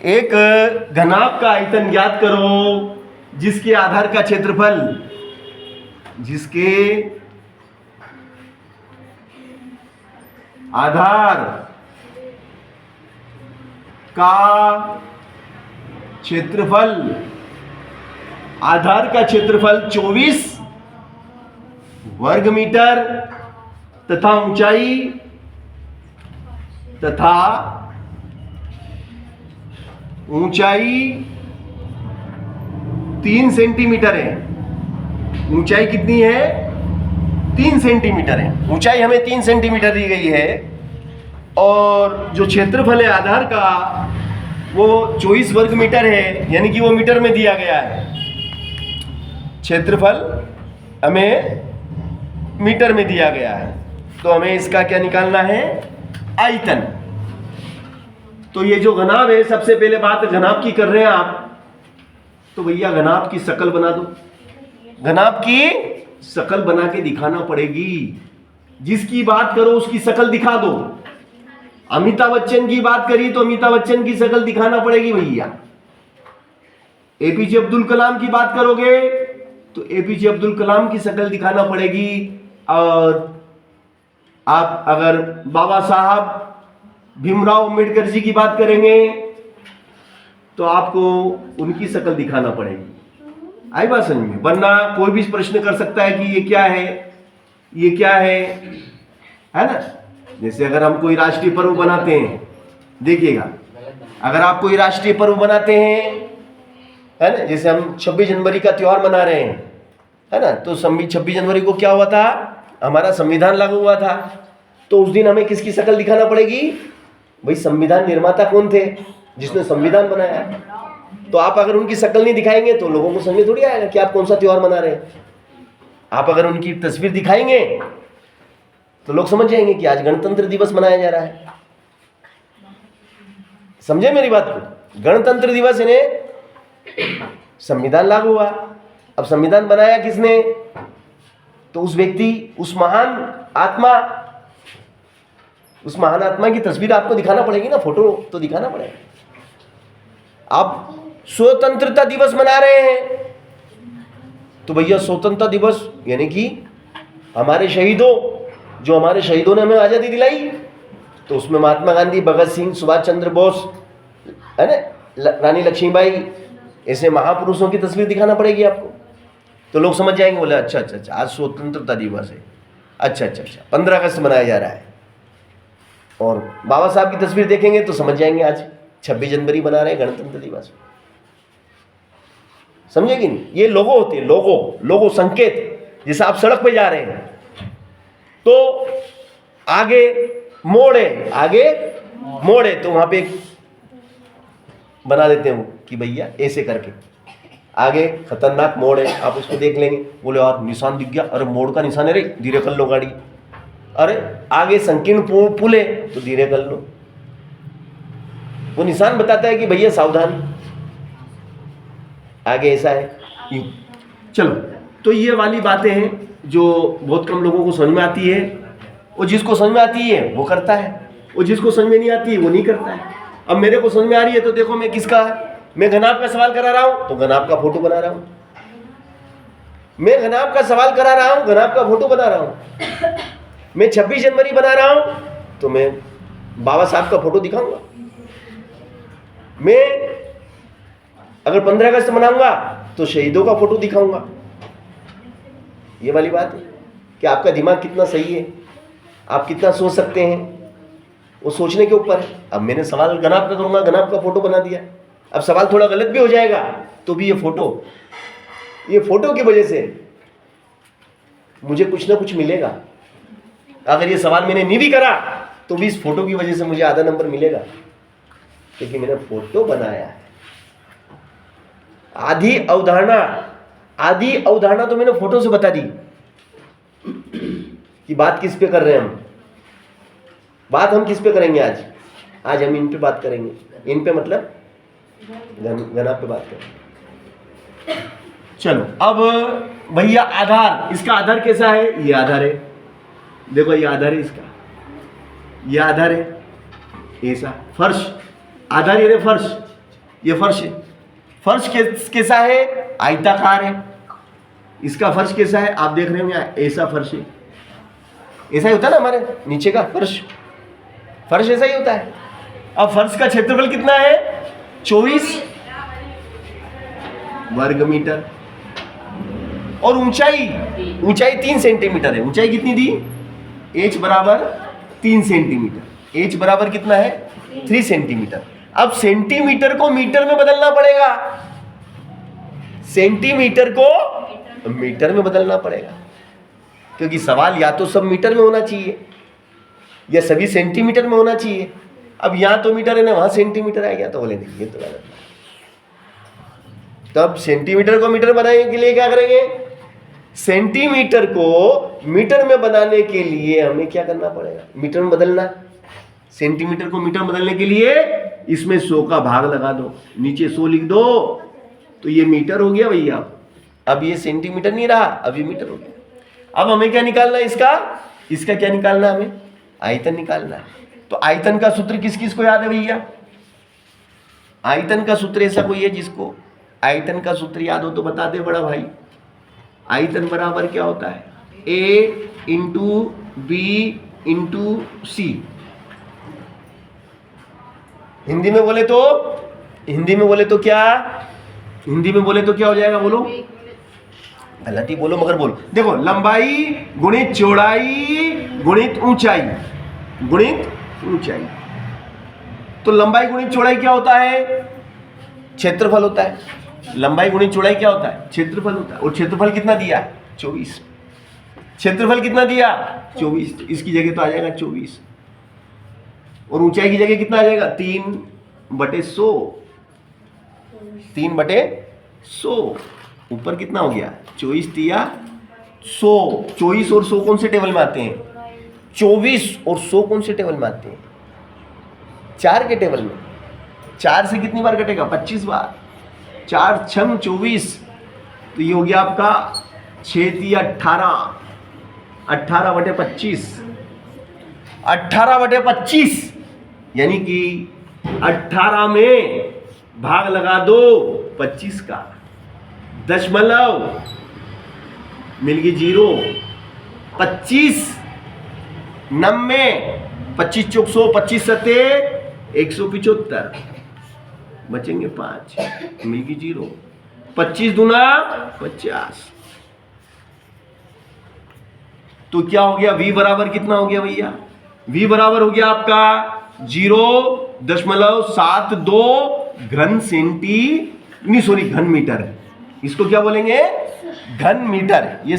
एक घनाभ का आयतन ज्ञात करो जिसके आधार का क्षेत्रफल, जिसके आधार का क्षेत्रफल, आधार का क्षेत्रफल 24 वर्ग मीटर तथा ऊंचाई 3 सेंटीमीटर है। ऊंचाई कितनी है? 3 सेंटीमीटर है। ऊंचाई हमें 3 सेंटीमीटर दी गई है और जो क्षेत्रफल है आधार का वो 24 वर्ग मीटर है, यानी कि वो मीटर में दिया गया है। क्षेत्रफल हमें मीटर में दिया गया है, तो हमें इसका क्या निकालना है? आयतन। तो ये जो घनाभ है, सबसे पहले बात घनाभ की कर रहे हैं आप, तो भैया घनाभ की शक्ल बना दो। घनाभ की शक्ल बना के दिखाना पड़ेगी। जिसकी बात करो उसकी शक्ल दिखा दो। अमिताभ बच्चन की बात करी तो अमिताभ बच्चन की शक्ल दिखाना पड़ेगी भैया। एपीजे अब्दुल कलाम की बात करोगे तो एपीजे अब्दुल कलाम की शक्ल दिखाना पड़ेगी। और आप अगर बाबा साहब भीमराव अंबेडकर जी की बात करेंगे तो आपको उनकी शक्ल दिखाना पड़ेगी। आई बात समझ में? वरना कोई भी प्रश्न कर सकता है कि ये क्या है, ये क्या है ना। जैसे अगर हम कोई राष्ट्रीय पर्व बनाते हैं, देखिएगा, अगर आप कोई राष्ट्रीय पर्व बनाते हैं, है ना, जैसे हम 26 जनवरी का त्योहार मना रहे हैं, है ना, तो 26 जनवरी को क्या हुआ था? हमारा संविधान लागू हुआ था। तो उस दिन हमें किसकी शक्ल दिखाना पड़ेगी? भाई संविधान निर्माता कौन थे? जिसने संविधान बनाया। तो आप अगर उनकी शक्ल नहीं दिखाएंगे तो लोगों को समझ थोड़ी आएगा कि आप कौन सा त्योहार मना रहे हैं। आप अगर उनकी तस्वीर दिखाएंगे तो लोग समझ जाएंगे कि आज गणतंत्र दिवस मनाया जा रहा है। समझे मेरी बात को? गणतंत्र दिवस यानी संविधान लागू हुआ। अब संविधान बनाया किसने? तो उस व्यक्ति, उस महान आत्मा की तस्वीर आपको दिखाना पड़ेगी ना, फोटो तो दिखाना पड़ेगा। आप स्वतंत्रता दिवस मना रहे हैं तो भैया स्वतंत्रता दिवस यानी कि हमारे शहीदों, जो हमारे शहीदों ने हमें आज़ादी दिलाई, तो उसमें महात्मा गांधी, भगत सिंह, सुभाष चंद्र बोस, है ना, रानी लक्ष्मीबाई, ऐसे महापुरुषों की तस्वीर दिखाना पड़ेगी आपको। तो लोग समझ जाएंगे, बोले अच्छा अच्छा अच्छा आज स्वतंत्रता दिवस है, अच्छा अच्छा अच्छा 15 अगस्त मनाया जा रहा है। और बाबा साहब की तस्वीर देखेंगे तो समझ जाएंगे आज 26 जनवरी मना रहे हैं, गणतंत्र दिवस। समझे कि नहीं? ये लोगो होते हैं, लोगो संकेत। जैसे आप सड़क पे जा रहे हैं तो आगे मोड़ है तो वहां पे बना देते हैं कि भैया ऐसे करके आगे खतरनाक मोड़ है, आप उसको देख लेंगे, बोले और निशान दिख गया, अरे मोड़ का निशान है रे, धीरे कर लो गाड़ी। अरे आगे संकीर्ण पुल है तो धीरे कर लो। वो निशान बताता है कि भैया सावधान, आगे ऐसा है। चलो, तो ये वाली बातें हैं जो बहुत कम लोगों को समझ में आती है। और जिसको समझ में आती है वो करता है, और जिसको समझ में नहीं आती है वो नहीं करता है। अब मेरे को समझ में आ रही है तो देखो मैं किसका, मैं घनाभ का सवाल करा रहा हूं तो घनाभ का फोटो बना रहा हूं। मैं घनाभ का सवाल करा रहा हूं, घनाभ का फोटो बना रहा हूं। मैं 26 जनवरी बना रहा हूं तो मैं बाबा साहब का फोटो दिखाऊंगा। मैं अगर 15 अगस्त मनाऊंगा तो शहीदों का फोटो दिखाऊंगा। ये वाली बात है कि आपका दिमाग कितना सही है, आप कितना सोच सकते हैं, वो सोचने के ऊपर है। अब मैंने सवाल घनाभ का करूंगा, घनाभ का फोटो बना दिया। अब सवाल थोड़ा गलत भी हो जाएगा तो भी ये फोटो की वजह से मुझे कुछ ना कुछ मिलेगा। अगर ये सवाल मैंने नहीं भी करा तो भी इस फोटो की वजह से मुझे आधा नंबर मिलेगा, क्योंकि मैंने फोटो बनाया है। आधी अवधारणा तो मैंने फोटो से बता दी कि बात किस पे कर रहे हैं हम। बात हम किस पे करेंगे आज हम इन पे बात करेंगे। इन पे मतलब घनाभ पे बात करेंगे। चलो, अब भैया आधार, इसका आधार कैसा है? ये आधार है, देखो ये आधार है इसका, ये आधार है ऐसा। फर्श, आधार ये फर्श, ये फर्श है। फर्श कैसा है? आयताकार है। इसका फर्श कैसा है? आप देख रहे हो यहाँ ऐसा फर्श है, ऐसा ही होता है ना हमारे नीचे का फर्श, फर्श ऐसा ही होता है। अब फर्श का क्षेत्रफल कितना है? 24 वर्ग मीटर। और ऊंचाई 3 सेंटीमीटर है। ऊंचाई कितनी दी? h बराबर 3 सेंटीमीटर। h बराबर कितना है? 3 सेंटीमीटर। अब सेंटीमीटर को मीटर में बदलना पड़ेगा, सेंटीमीटर को मीटर में बदलना पड़ेगा, क्योंकि सवाल या तो सब मीटर में होना चाहिए या सभी सेंटीमीटर में होना चाहिए। अब यहाँ तो मीटर है ना, वहां सेंटीमीटर आ गया, तो बोले नहीं ये तो गलत। तब सेंटीमीटर को मीटर बनाने के लिए क्या करेंगे? सेंटीमीटर को मीटर में बनाने के लिए हमें क्या करना पड़ेगा? मीटर में बदलना। सेंटीमीटर को मीटर में बदलने के लिए इसमें 100 का भाग लगा दो, नीचे 100 लिख दो, तो ये मीटर हो गया भैया। अब ये सेंटीमीटर नहीं रहा, अब ये मीटर हो गया। अब हमें क्या निकालना है? इसका क्या निकालना है? हमें आयतन निकालना है। तो आयतन का सूत्र किस किस को याद है भैया? आयतन का सूत्र ऐसा कोई है जिसको आयतन का सूत्र याद हो तो बता दे बड़ा भाई। आयतन बराबर क्या होता है? A इंटू बी इंटू सी। हिंदी में बोले तो क्या? हिंदी में बोले तो क्या हो जाएगा? बोलो, गलत ही बोलो मगर बोलो। देखो, लंबाई गुणित चौड़ाई गुणित ऊंचाई, तो लंबाई गुणित चौड़ाई क्या होता है? क्षेत्रफल होता है। लंबाई गुणित चौड़ाई क्या होता है? क्षेत्रफल होता है। और क्षेत्रफल कितना दिया? 24। क्षेत्रफल कितना दिया? 24। तो इसकी जगह तो आ जाएगा 24, और ऊंचाई की जगह कितना आ जाएगा? 3/100। 3/100। ऊपर कितना हो गया? 24 दिया 100। 24 और 100 कौन से टेबल में आते हैं? 24 और 100 कौन से टेबल में आते हैं? 4 के टेबल में। 4 से कितनी बार कटेगा? 25 बार। 4 छम 24, तो ये हो गया आपका 6 18, 18/25। 18/25 यानी कि 18 में भाग लगा दो 25 का, दशमलव मिल गई 0। 25 90, 25 चौक 100, 25 सत्ते 175, बचेंगे 5, मिल गई 0। 25 दूना 50। तो क्या हो गया? v बराबर कितना हो गया भैया? v बराबर हो गया आपका 0.72 घन मीटर। इसको क्या बोलेंगे? घन मीटर। ये